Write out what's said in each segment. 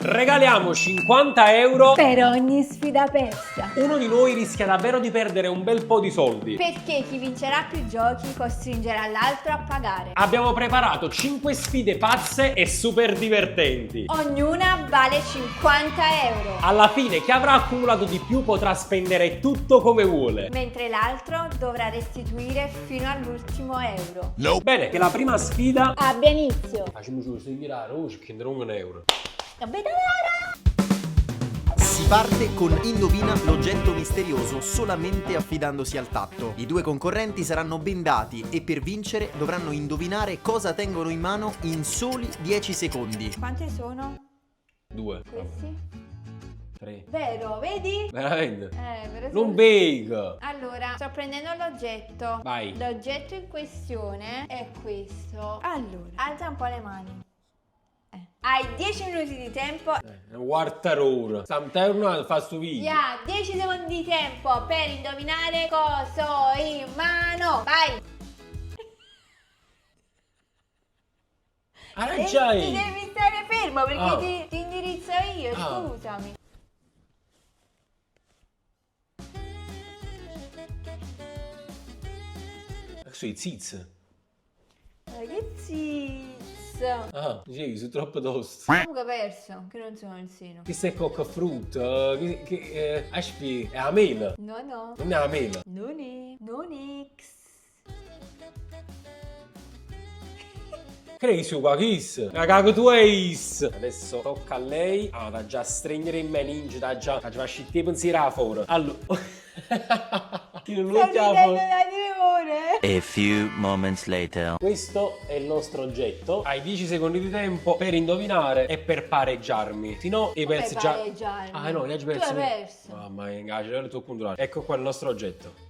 Regaliamo 50 euro. Per ogni sfida persa. Uno di noi rischia davvero di perdere un bel po' di soldi. Perché chi vincerà più giochi costringerà l'altro a pagare. Abbiamo preparato 5 sfide pazze e super divertenti. Ognuna vale 50 euro. Alla fine chi avrà accumulato di più potrà spendere tutto come vuole. Mentre l'altro dovrà restituire fino all'ultimo euro. Bene, che la prima sfida... Abbia inizio. Facciamo giusto mirare, oh, ci prenderò un euro. Si parte con indovina l'oggetto misterioso solamente affidandosi al tatto. I due concorrenti saranno bendati e per vincere dovranno indovinare cosa tengono in mano in soli 10 secondi. Quante sono? 2, Questi? 3. Vero, vedi? Veramente? Però Non bega. Allora, sto prendendo l'oggetto. Vai. L'oggetto in questione è questo. Allora, alza un po' le mani. Hai 10 minuti di tempo. Un quarto d'ora. Stiamo tornando a fare sto video. 10 secondi di tempo per indovinare cosa ho in mano. Vai. Arrangiai. Ti devi stare fermo perché Ah. ti indirizzo io, Ah. scusami. Sui ziz. Ragazzi. Ah, dicevi, sono troppo tosto. Comunque ho perso, che non sono il seno. Che sei cocca frutta? Aspi, è la mela. No, no. Non è la mela. Non è X. Crei su qua kiss. La cago tu è is. Adesso tocca a lei. Ah, da già stringere in meninge, da già scittire pensiero fuori. Allora. Chi non lo Sto ridendo chiamo? da tremore. A few moments later. Questo è il nostro oggetto. Hai 10 secondi di tempo per indovinare e per pareggiarmi. Se no, hai perso già. pareggiarmi? Ah, no, hai già perso. Tu hai perso. Mamma mia, il tuo contrario. Ecco qua il nostro oggetto.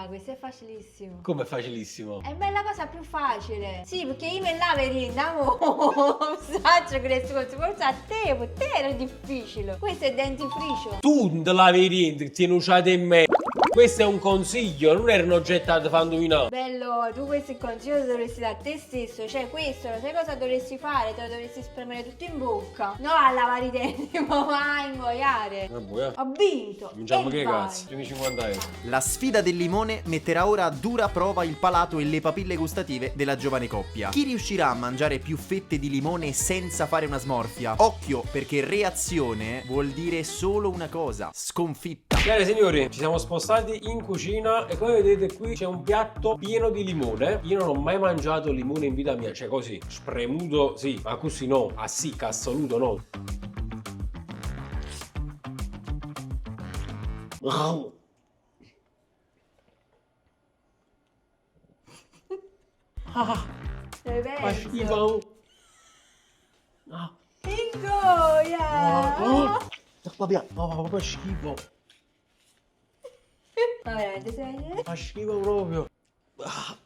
Questo è facilissimo. Come facilissimo. È la cosa più facile. Sì, perché io me la andavo saggio questo forse a te, per te era difficile. Questo è dentifricio. Tu non te l'avevi niente, ti usate in me. Questo è un consiglio, non era un oggetto da far indovinare. Bello, tu questo consiglio lo dovresti dare a te stesso. Cioè questo, lo sai cosa dovresti fare? Te lo dovresti spremere tutto in bocca. No a lavare i denti, ma a ingoiare. Vabbè. Ho vinto. Cominciamo E che vai. cazzo? Primi 50 euro. La sfida del limone metterà ora a dura prova il palato e le papille gustative della giovane coppia. Chi riuscirà a mangiare più fette di limone senza fare una smorfia? Occhio, perché reazione vuol dire solo una cosa: sconfitta. Bene signori, ci siamo spostati in cucina e come vedete qui c'è un piatto pieno di limone. Io non ho mai mangiato limone in vita mia, cioè così, spremuto sì, ma così no, a sicca, assoluto no. Ah, Hai fa perso. schifo. Ah, Ingoia. va via, fa schifo. Ma veramente serio? Fa schifo proprio. Ah.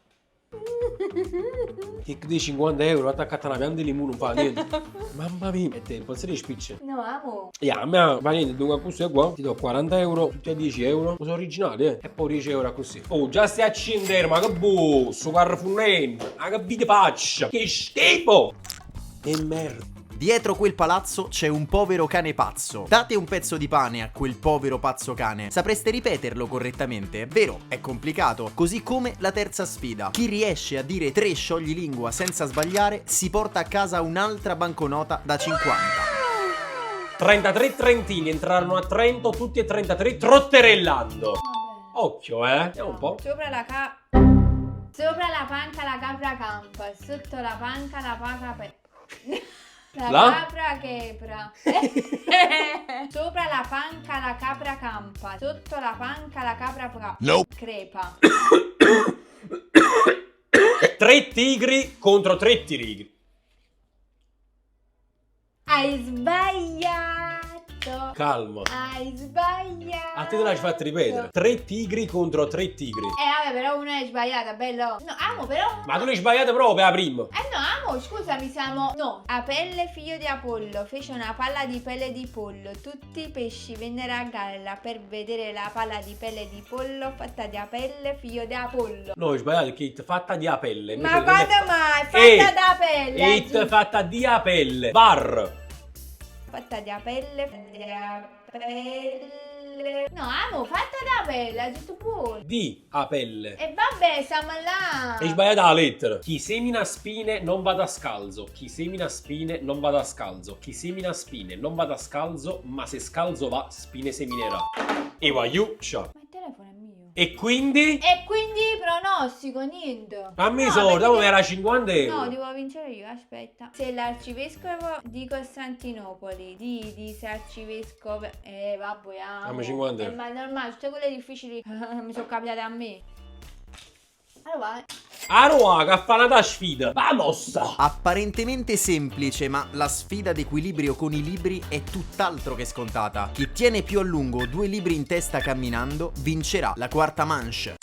Che di 50 euro attaccata alla pianta di limone non fa niente. Mamma mia. E te, posso dire spicce? No, amo. A me va niente, dunque questo è qua. Ti do 40 euro, tutti a 10 euro. Sono originali, E poi 10 euro così. Oh, già stai a accendere, ma che busso, carfunnendo. Ma che vite faccia. Che schifo. Che merda. Dietro quel palazzo c'è un povero cane pazzo. Date un pezzo di pane a quel povero pazzo cane. Sapreste ripeterlo correttamente? Vero, è complicato. Così come la terza sfida. Chi riesce a dire 3 scioglilingua senza sbagliare si porta a casa un'altra banconota da 50. 33 trentini entrarono a Trento, tutti e 33 trotterellando. Vabbè. Occhio, Vediamo un po'. Sopra la panca la capra campa, sotto la panca la paca La? capra chepra. Sopra la panca la capra campa, sotto la panca la capra crepa. 3 tigri contro 3 tigri. Hai sbagliato. sbagliato. Calma. Hai sbagliato. A te l'hai fatto ripetere. 3 tigri contro 3 tigri. Vabbè, però una è sbagliata, bello. No, amo, però. Ma tu l'hai sbagliato proprio la prima. No, amo, scusami, siamo. No. Apelle, figlio di Apollo, fece una palla di pelle di pollo. Tutti i pesci vennero a galla per vedere la palla di pelle di pollo fatta di Apelle, figlio di Apollo. No, hai sbagliato, Kate, fatta di apelle. Ma quando mai? Fatta da pelle. Kate, fatta di apelle. Bar. Fatta di apelle. No, amo, fatta da pelle, ha detto buono. Di apelle. E vabbè, siamo là. Hai sbagliato la lettera. Chi semina spine non vada scalzo. Chi semina spine non vada scalzo. Chi semina spine non vada scalzo, ma se scalzo va, spine seminerà. E vai, ciao. Ma il telefono è mio. E quindi? E quindi pronostico, niente. A me No, sono, perché- era 50 euro. No, devo vincere io, aspetta. Se l'arcivescovo di Costantinopoli dice arcivescovo. Vabbè, amo. Dammi 50 euro. Ma è normale, tutte quelle difficili mi sono capitate a me. Allora, Aroa, che fa una sfida. Vamos! Apparentemente semplice, ma la sfida d'equilibrio con i libri è tutt'altro che scontata. Chi tiene più a lungo 2 libri in testa camminando vincerà la quarta manche.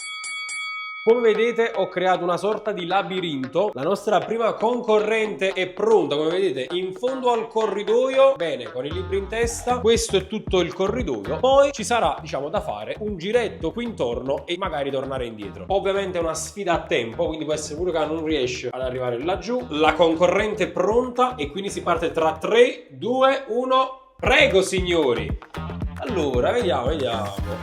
Come vedete ho creato una sorta di labirinto. La nostra prima concorrente è pronta, come vedete, in fondo al corridoio. Bene, con i libri in testa. Questo è tutto il corridoio. Poi ci sarà, diciamo, da fare un giretto qui intorno e magari tornare indietro. Ovviamente è una sfida a tempo, quindi può essere pure che non riesce ad arrivare laggiù. La concorrente è pronta e quindi si parte tra 3, 2, 1. Prego, signori! Allora, vediamo.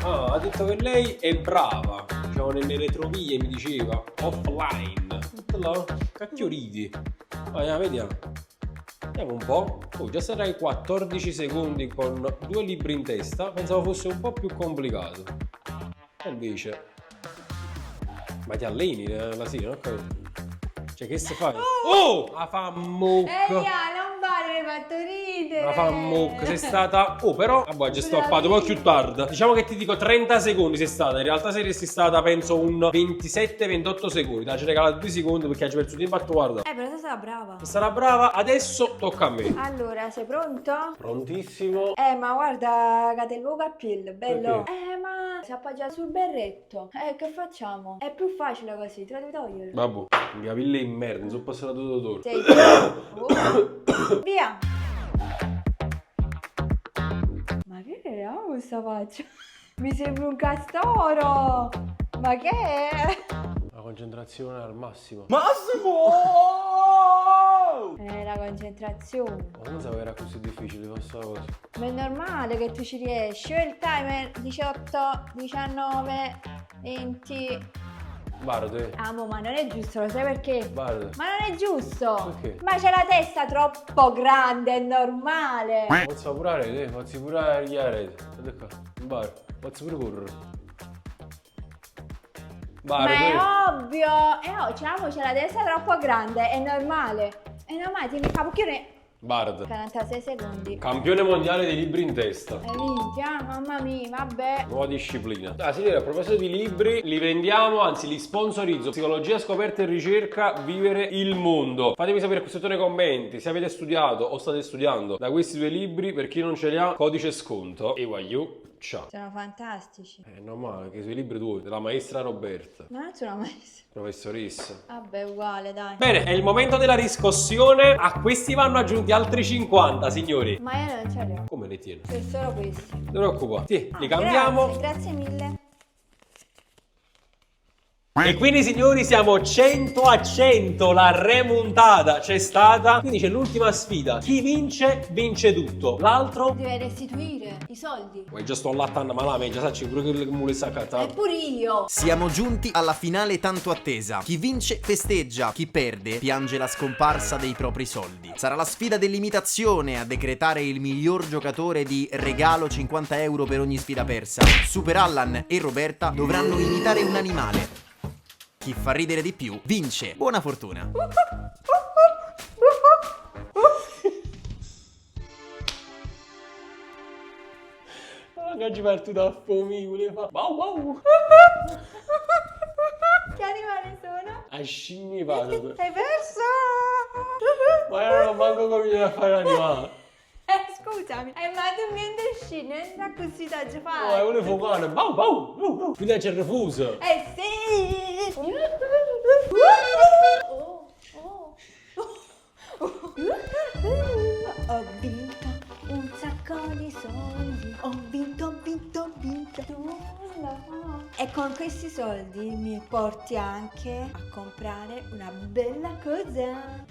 Ah, ha detto che lei è brava. Diciamo nelle retrovie, mi diceva. Offline. Là, cacchio ridi. Vediamo. Vediamo un po'. Oh, già sarai 14 secondi con 2 libri in testa. Pensavo fosse un po' più complicato. E invece... Ma ti alleni la sera, non ho capito. Cioè, che se fai? Oh! La fa mucca. non vale, mi hai fatto ridere. La fa mucca, sei stata... Oh, però... Vabbè, già stoppato, poi più tardi. Diciamo che ti dico 30 secondi sei stata. In realtà saresti stata, penso, un 27-28 secondi. Ti hai regalato 2 secondi perché hai perso tempo a guarda. Però sei stata brava. Sarà brava, adesso tocca a me. Allora, sei pronto? Prontissimo. Ma guarda, cade il cappello, bello. Perché? Ma si appoggia sul berretto. Che facciamo? È più facile così, te lo devi togliere. Vabbè, mi capille in merda, non sono passato tutto. Sei. Via. Ma che è questa faccia? Mi sembra un castoro. Ma che è? La concentrazione al massimo. La concentrazione. Ma non sapevo era così difficile questa cosa. Ma è normale che tu ci riesci. Io il timer 18, 19, 20. Guarda, Amo, ma non è giusto, lo sai perché? guarda. Ma non è giusto! Perché? Ma c'è la testa troppo grande, è normale! Posso curare te? Posso curare gli areti? Guarda qua, in bar. Posso pure correre. Ma è ovvio! C'è la testa troppo grande, è normale! È normale, ti mi capo chiudere. Bard, 46 secondi. campione mondiale dei libri in testa. Hai vinto, mamma mia, vabbè. Nuova disciplina. Ah, signore, a proposito di libri, li vendiamo, anzi li sponsorizzo. Psicologia, scoperta e ricerca, vivere il mondo. Fatemi sapere qui sotto nei commenti se avete studiato o state studiando da questi 2 libri. Per chi non ce li ha, codice sconto. E voglio. Ciao. Sono fantastici. È normale che i suoi libri tu, della maestra Roberta, Ma non sono mai. professoressa. Vabbè, uguale, dai. Bene, è il momento della riscossione. A questi vanno aggiunti altri 50, signori. Ma io non ce li ho. Come le tieni? C'è solo questi. Non ti preoccupare. Sì, li cambiamo. Grazie mille. E quindi signori siamo 100 a 100, la remontata c'è stata. Quindi c'è l'ultima sfida. Chi vince, vince tutto. L'altro... Deve restituire i soldi. Poi già sto allattando, ma la meglio, sai, pure che le mule saccata. Eppure io. Siamo giunti alla finale tanto attesa. Chi vince festeggia, chi perde piange la scomparsa dei propri soldi. Sarà la sfida dell'imitazione a decretare il miglior giocatore di regalo 50 euro per ogni sfida persa. Super Allan e Roberta dovranno imitare un animale. Chi fa ridere di più vince. Buona fortuna. Che ci parto da fomicole fa. Wow wow. Che animale sono? A scimmie vado. Hai perso? Ma io non manco cominciare a fare l'animale. Scusa. scusami. Ma tu mi indesci, non è così da Oh, è fare. un focone. Bau, bau. Qui c'è il refuso. Sì! Ho vinto un sacco di soldi. Ho vinto. E con questi soldi mi porti anche a comprare una bella cosa.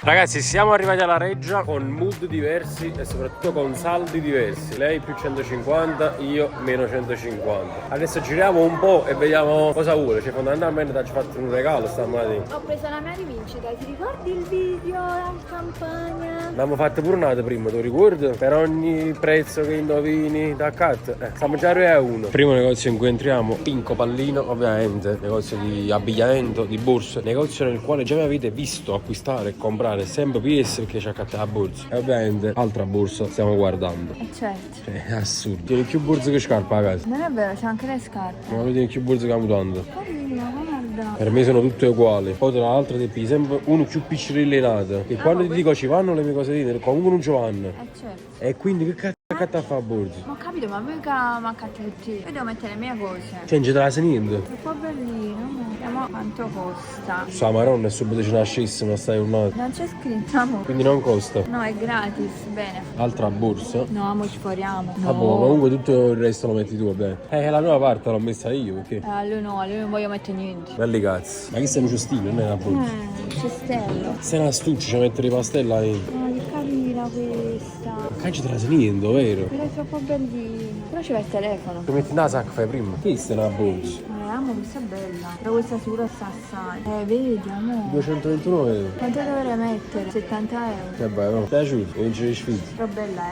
Ragazzi, siamo arrivati alla reggia con mood diversi e soprattutto con saldi diversi. Lei più 150, io meno 150. Adesso giriamo un po' e vediamo cosa vuole. Cioè, fondamentalmente ti ho fatto un regalo stamattina. Ho preso la mia rivincita, ti ricordi il video, la campagna? L'abbiamo fatto pure un'altra prima, tu ricordi? Per ogni prezzo che indovini da cut. Stiamo già a uno. Primo negozio in cui entriamo, Pinco Pallino, ovviamente. Negozio di abbigliamento, di borse. Negozio nel quale già mi avete visto acquistare e comprare sempre PS perché c'è accanto la borsa. E ovviamente altra borsa stiamo guardando. Certo. Cioè, è assurdo. Tieni più borse che scarpe a casa. Non è vero, c'è anche le scarpe. Ma tieni più borse che la mutanda. Carina, guarda. Per me sono tutte uguali. Poi tra l'altro ti pigli sempre uno più piccirillinate. E quando ti dico ci vanno le mie cose lì, comunque non ci vanno. Certo. E quindi che cazzo a fare a borsa? Ma ho capito, ma mica mancate tutti. Io devo mettere le mie cose. Cioè, non ci trase niente. È un po' bellino, mo. Vediamo quanto costa. Sa Maronna è subito ci nascesse, ma stai giornata. Non c'è scritto, amore. Quindi non costa. No, è gratis, bene. Altra borsa. No, amo ci fuoriamo. No. Ah, boh, comunque tutto il resto lo metti tu, vabbè. La nuova parte l'ho messa io, perché? A lui non voglio mettere niente. Belli cazzi. Ma che sei un cestino, non è una borsa. Cestello. Se una stuccia ci mettere i pastelli là. Oh, che carina questa. Ma ci trase niente, vero? Però è troppo bellino. Però c'è il telefono. Ti metti nella sacca, fai prima. Questa è una borsa. Amo, questa è bella. Però questa sicuro sta assai. Vedi, amore. 229 euro. Quanto dovrei mettere? 70 euro. Che bello, mi è piaciuto, vincere le sfide. Però bella,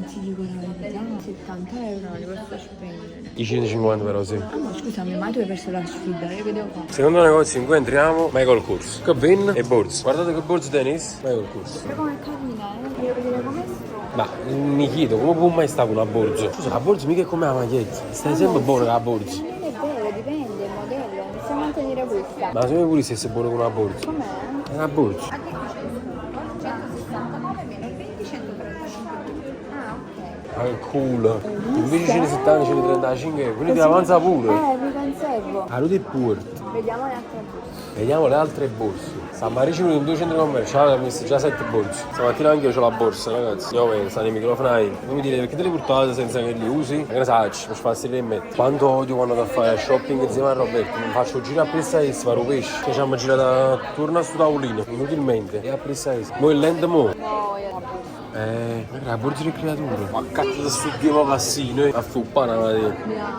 ti dico la verità, 70 euro non li posso spendere. I 150 però sì. Ah, ma scusami, ma tu hai perso la sfida, io che devo fare? Secondo negozio in cui entriamo, Michael Kors. Che ben e borse. Guardate che borse tennis, Michael Kors. Però com'è carina, voglio vedere come sto. Ma mi chiedo, come può mai stare una borsa? Scusa, la borsa mica è come la maglietta. Stai sempre buono con la borsa. Non è vero, dipende il modello, iniziamo a tenere questa. Ma se mi pure stesse buono con una borsa. Com'è? È una borsa. A che dice? 169 meno il 20, 135. Ah, ok. Ma che culo. Invece ce ne 70, ce ne 35, quindi ti avanza pure. Mi conservo. Ah, lui è pure. Vediamo le altre borse. Vediamo le altre borse. San Marino in 2 centri commerciali ha messo già 7 borse. Stamattina anche io ho la borsa, ragazzi. Io vedo, stanno i microfoni. Voi mi dite perché te li portate senza che li usi? Che ne sai, mi faccio le mettere. Quanto odio quando vado a fare shopping insieme a Roberto. Mi faccio un giro a Pressaes, fare un pesce. Cioè ci abbiamo girato attorno a sto tavolino, inutilmente. E a Pressaes. Mo il land mo. No, io la borsa. La borsa di creatura. Ma cazzo di sto Dio ma passino, a fuppare una io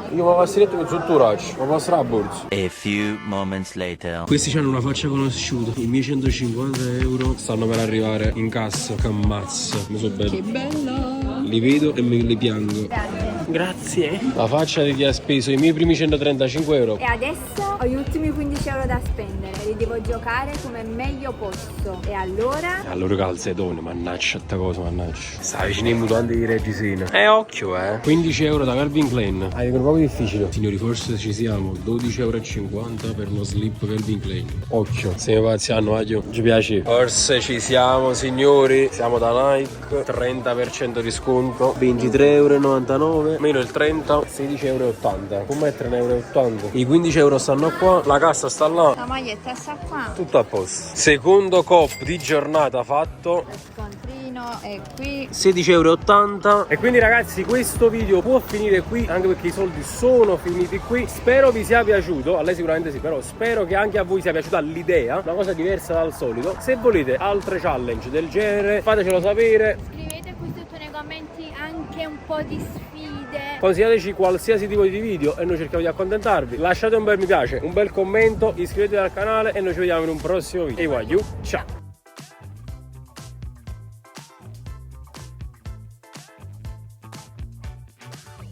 mi passinetto con sotto raccio, ma passerà la borsa. A few moments later. Questi hanno una faccia conosciuta. I miei 150 euro stanno per arrivare in cassa. Che ammazza, mi so bello. Che bella! Li vedo e me li piango. Grazie. La faccia di chi ha speso i miei primi 135 euro. E adesso ho gli ultimi 15 euro da spendere, li devo giocare come meglio posso. E allora? Allora calzetone, mannaggia sta cosa, mannaggia. Sta vicino ai mutanti di Reggisena. Occhio 15 euro da Calvin Klein. Ah, è proprio difficile. Signori, forse ci siamo. 12,50 euro per uno slip Calvin Klein. Occhio, se mi pazziano, aglio. Ci piace. Forse ci siamo, signori. Siamo da Nike. 30% di sconto. 23,99 euro. Meno il 30, 16,80 euro. Può mettere 1,80 euro. I 15 euro stanno qua. La cassa sta là. La maglietta sta qua. Tutto a posto. Secondo cop di giornata fatto. Lo scontrino è qui. 16,80 euro. E quindi ragazzi questo video può finire qui, anche perché i soldi sono finiti qui. Spero vi sia piaciuto. A lei sicuramente sì, però spero che anche a voi sia piaciuta l'idea. Una cosa diversa dal solito. Se volete altre challenge del genere fatecelo sapere. Scrivete qui sotto nei commenti anche un po' di sfide. Consigliateci qualsiasi tipo di video e noi cerchiamo di accontentarvi. Lasciate un bel mi piace, un bel commento, iscrivetevi al canale e noi ci vediamo in un prossimo video. E ciao!